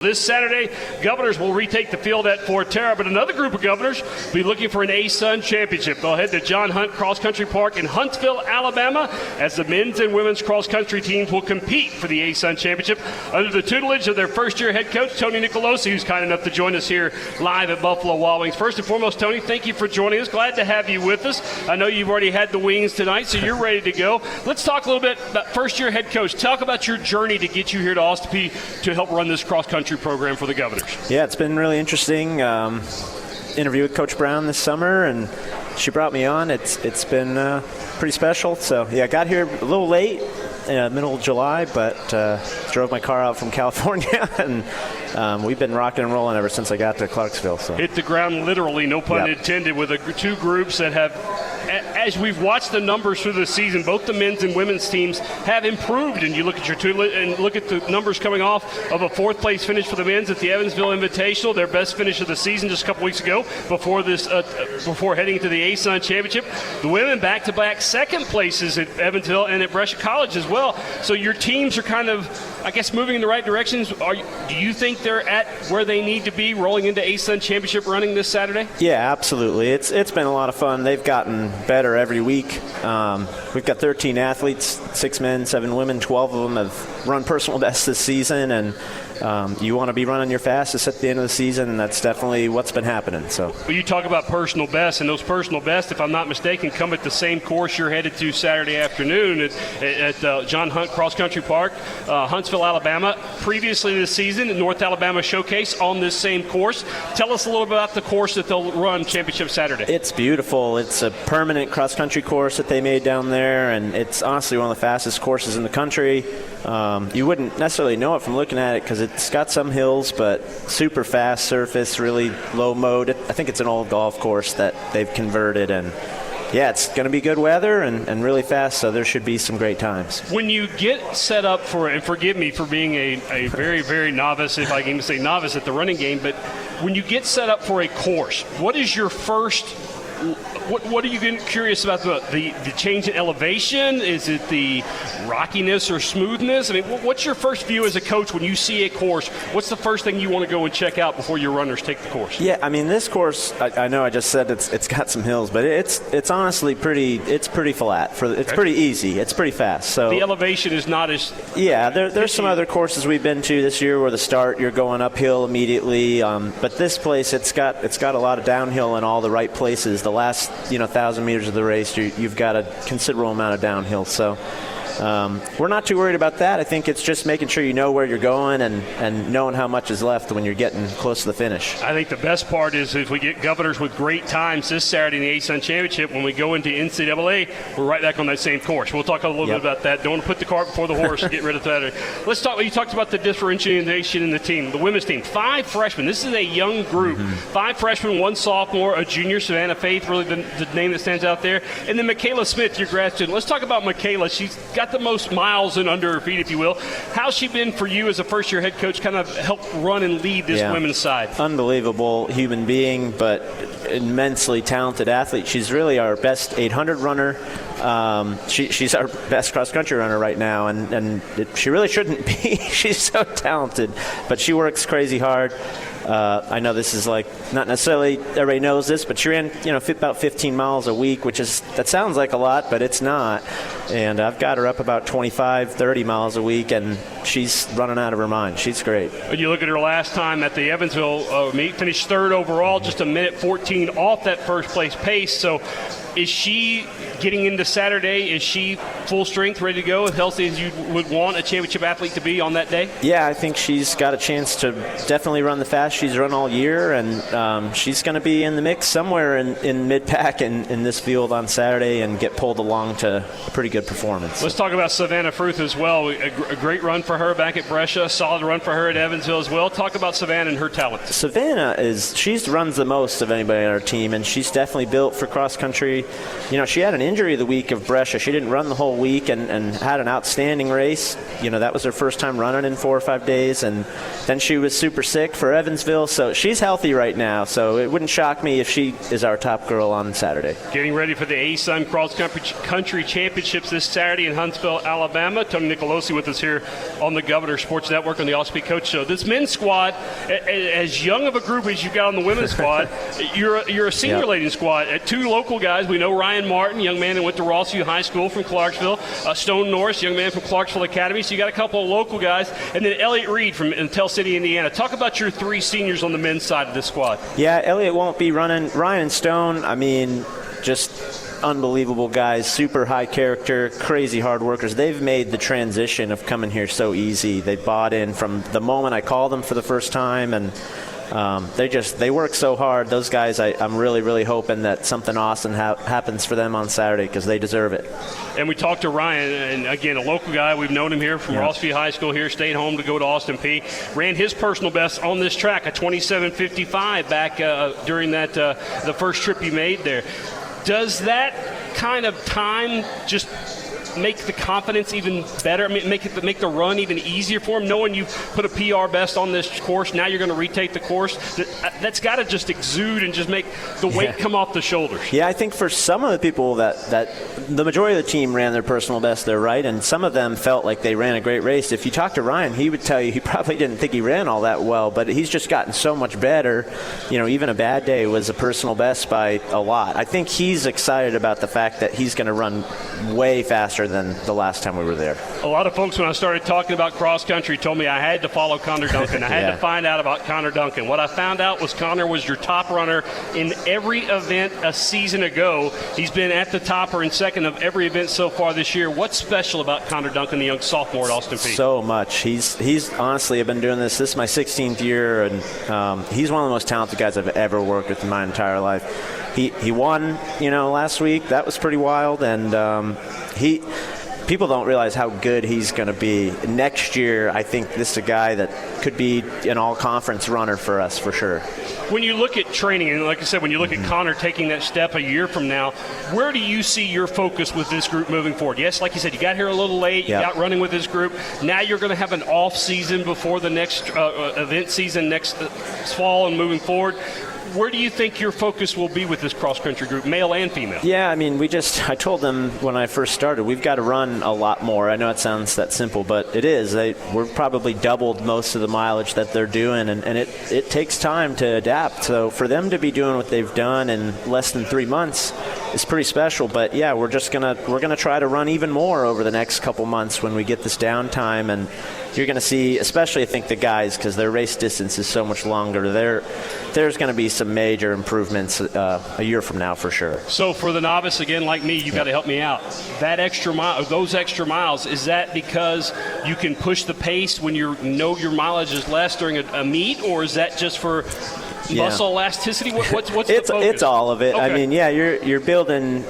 This Saturday, Governors will retake the field at Forterra, but another group of Governors will be looking for an ASUN championship. They'll head to John Hunt Cross Country Park in Huntsville, Alabama, as the men's and women's cross country teams will compete for the ASUN championship under the tutelage of their first-year head coach, Tony Nicolosi, who's kind enough to join us here live at Buffalo Wild Wings. First and foremost, Tony, thank you for joining us. Glad to have you with us. I know you've already had the wings tonight, so you're ready to go. Let's talk a little bit about first-year head coach. Talk about your journey to get you here to Austin Peay to help run this cross-country program for the Governors. Yeah, it's been really interesting. Interview with Coach Brown this summer, and she brought me on. It's been pretty special. So, yeah, I got here a little late, middle of July, but drove my car out from California, and we've been rocking and rolling ever since I got to Clarksville. So hit the ground literally, no pun intended, with two groups that have, as we've watched the numbers through the season, both the men's and women's teams have improved. And you look at your two and look at the numbers coming off of a fourth-place finish for the men's at the Evansville Invitational, their best finish of the season just a couple weeks ago before heading to the ASUN Championship. The women back-to-back second places at Evansville and at Brescia College as well. So your teams are kind of, I guess, moving in the right directions. Do you think they're at where they need to be rolling into ASUN Championship running this Saturday? Yeah, absolutely. It's been a lot of fun. They've gotten better every week. We've got 13 athletes, 6 men, 7 women. 12 of them have run personal best this season, and you want to be running your fastest at the end of the season, and that's definitely what's been happening. So, well, you talk about personal best, and those personal best, if I'm not mistaken, come at the same course you're headed to Saturday afternoon at John Hunt Cross Country Park, Huntsville, Alabama. Previously this season, North Alabama Showcase on this same course. Tell us a little bit about the course that they'll run Championship Saturday. It's beautiful. It's a permanent cross country course that they made down there, and it's honestly one of the fastest courses in the country. You wouldn't necessarily know it from looking at it because it's got some hills, but super fast surface, really low mode. I think it's an old golf course that they've converted, and yeah, it's going to be good weather and really fast, so there should be some great times. When you get set up for, and forgive me for being a very, very novice, if I can even say novice at the running game, but when you get set up for a course, what is your first – what are you getting curious about? The change in elevation? Is it the rockiness or smoothness? I mean, what's your first view as a coach when you see a course? What's the first thing you want to go and check out before your runners take the course? Yeah, I mean, this course, I know I just said it's got some hills, but it's honestly pretty flat. It's pretty easy. It's pretty fast. So the elevation is not as there's some other courses we've been to this year where the start you're going uphill immediately, but this place it's got a lot of downhill in all the right places. The last 1,000 meters of the race, you've got a considerable amount of downhill. So we're not too worried about that. I think it's just making sure you know where you're going and knowing how much is left when you're getting close to the finish. I think the best part is if we get Governors with great times this Saturday in the ASUN Championship, when we go into NCAA, we're right back on that same course. We'll talk a little bit about that. Don't want to put the cart before the horse and get rid of that. Let's talk. You talked about the differentiation in the team, the women's team. 5 freshmen. This is a young group. 5 freshmen, 1 sophomore, a junior, Savannah Faith, really the name that stands out there. And then Michaela Smith, your grad student. Let's talk about Michaela. She's got the most miles in under her feet, if you will. How's she been for you as a first-year head coach, kind of help run and lead this women's side? Unbelievable human being, but immensely talented athlete. She's really our best 800 runner. She's our best cross-country runner right now, and she really shouldn't be. She's so talented, but she works crazy hard. I know this is like not necessarily everybody knows this, but she ran about 15 miles a week, that sounds like a lot, but it's not. And I've got her up about 25, 30 miles a week, and she's running out of her mind. She's great. You look at her last time at the Evansville meet, finished 3rd overall, just a minute 14 off that first place pace. So is she getting into Saturday? Is she full strength, ready to go, as healthy as you would want a championship athlete to be on that day? Yeah, I think she's got a chance to definitely run the fast she's run all year, and she's going to be in the mix somewhere in mid-pack in this field on Saturday and get pulled along to a pretty good performance. Let's talk about Savannah Fruth as well. A great run for her back at Brescia, solid run for her at Evansville as well. Talk about Savannah and her talent. Savannah she runs the most of anybody on our team, and she's definitely built for cross-country. She had an injury the week of Brescia. She didn't run the whole week and had an outstanding race. That was her first time running in 4 or 5 days, and then she was super sick for Evansville, so she's healthy right now, so it wouldn't shock me if she is our top girl on Saturday. Getting ready for the ASUN Cross Country Championships this Saturday in Huntsville, Alabama. Tony Nicolosi with us here on the Governor Sports Network on the All Speak Coach Show. This men's squad, as young of a group as you've got on the women's squad, you're a senior leading squad. Two local guys. We know Ryan Martin, young man that went to Rossview High School from Clarksville. Stone Norris, young man from Clarksville Academy. So you got a couple of local guys. And then Elliott Reed from Tell City, Indiana. Talk about your three seniors on the men's side of this squad. Yeah, Elliott won't be running. Ryan and Stone, I mean, just unbelievable guys, super high character, crazy hard workers. They've made the transition of coming here so easy. They bought in from the moment I called them for the first time, and they work so hard. Those guys, I'm really, really hoping that something awesome happens for them on Saturday because they deserve it. And we talked to Ryan, and again, a local guy. We've known him here from Rossview High School here, stayed home to go to Austin Peay. Ran his personal best on this track, a 27:55 back during that the first trip he made there. Does that kind of time just make the confidence even better? I mean, make the run even easier for him, knowing you've put a PR best on this course. Now you're going to retake the course. That's got to just exude and just make the weight come off the shoulders. Yeah, I think for some of the people that the majority of the team ran their personal best there, right? And some of them felt like they ran a great race. If you talk to Ryan, he would tell you he probably didn't think he ran all that well, but he's just gotten so much better. You know, even a bad day was a personal best by a lot. I think he's excited about the fact that he's going to run way faster than the last time we were there. A lot of folks, when I started talking about cross country, told me I had to follow Connor Duncan. I had to find out about Connor Duncan. What I found out was Connor was your top runner in every event a season ago. He's been at the top or in second of every event so far this year. What's special about Connor Duncan, the young sophomore at Austin Peay? So much. He's honestly, I've been doing this is my 16th year, and he's one of the most talented guys I've ever worked with in my entire life. He won, last week. That was pretty wild, and people don't realize how good he's going to be. Next year, I think this is a guy that could be an all-conference runner for us, for sure. When you look at training, and like I said, when you look at Connor taking that step a year from now, where do you see your focus with this group moving forward? Yes, like you said, you got here a little late, you got running with this group. Now you're going to have an off season before the next event season next fall and moving forward. Where do you think your focus will be with this cross-country group, male and female? Yeah, I mean, I told them when I first started, we've got to run a lot more. I know it sounds that simple, but it is. We're probably doubled most of the mileage that they're doing, and it takes time to adapt. So for them to be doing what they've done in less than 3 months is pretty special. But, yeah, we're gonna try to run even more over the next couple months when we get this downtime, and you're going to see, especially I think the guys, because their race distance is so much longer, there's going to be some major improvements a year from now for sure. So for the novice, again, like me, you've got to help me out. That extra mile, those extra miles, is that because you can push the pace when your mileage is less during a meet, or is that just for muscle elasticity? What's the focus? It's all of it. Okay. I mean, yeah, you're building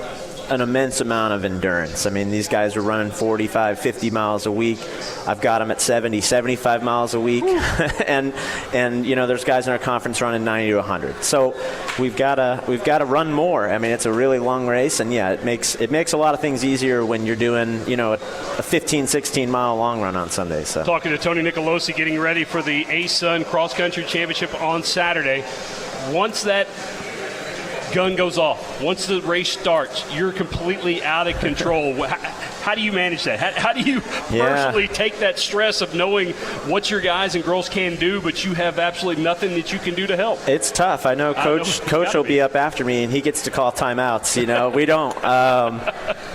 an immense amount of endurance. I mean, these guys are running 45, 50 miles a week. I've got them at 70, 75 miles a week. and there's guys in our conference running 90 to 100. So we've got to run more. I mean, it's a really long race, and yeah, it makes a lot of things easier when you're doing, a 15, 16 mile long run on Sunday. So talking to Tony Nicolosi, getting ready for the ASUN Cross Country Championship on Saturday. Once that gun goes off, once the race starts, you're completely out of control. How do you manage that? How do you personally take that stress of knowing what your guys and girls can do, but you have absolutely nothing that you can do to help? It's tough. I know Coach will be up after me, and he gets to call timeouts. We don't.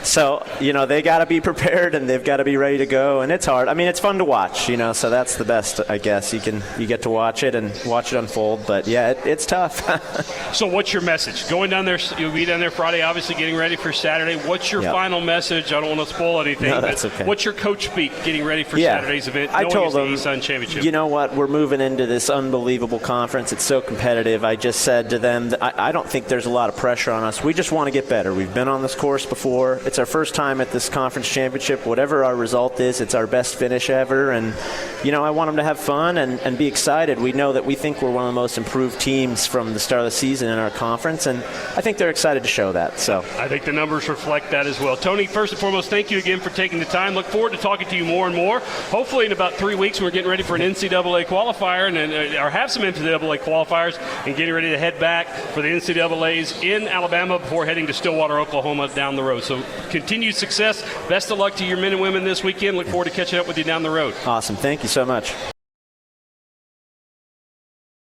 So they got to be prepared, and they've got to be ready to go, and it's hard. I mean, it's fun to watch. So that's the best, I guess. You get to watch it and watch it unfold, but yeah, it's tough. So what's your message? Going down there, you'll be down there Friday, obviously getting ready for Saturday. What's your final message? I don't want to spoil anything. No, that's okay. What's your coach speak getting ready for Saturday's event? I told them, the ASUN Championship. You know what? We're moving into this unbelievable conference. It's so competitive. I just said to them that I don't think there's a lot of pressure on us. We just want to get better. We've been on this course before. It's our first time at this conference championship. Whatever our result is, it's our best finish ever. And, I want them to have fun and be excited. We know that we think we're one of the most improved teams from the start of the season in our conference, and I think they're excited to show that. So I think the numbers reflect that as well. Tony, first and foremost, thank you again for taking the time. Look forward to talking to you more and more. Hopefully in about 3 weeks when we're getting ready for an NCAA qualifier or have some NCAA qualifiers and getting ready to head back for the NCAAs in Alabama before heading to Stillwater, Oklahoma down the road. So continued success. Best of luck to your men and women this weekend. Look forward to catching up with you down the road. Awesome. Thank you so much.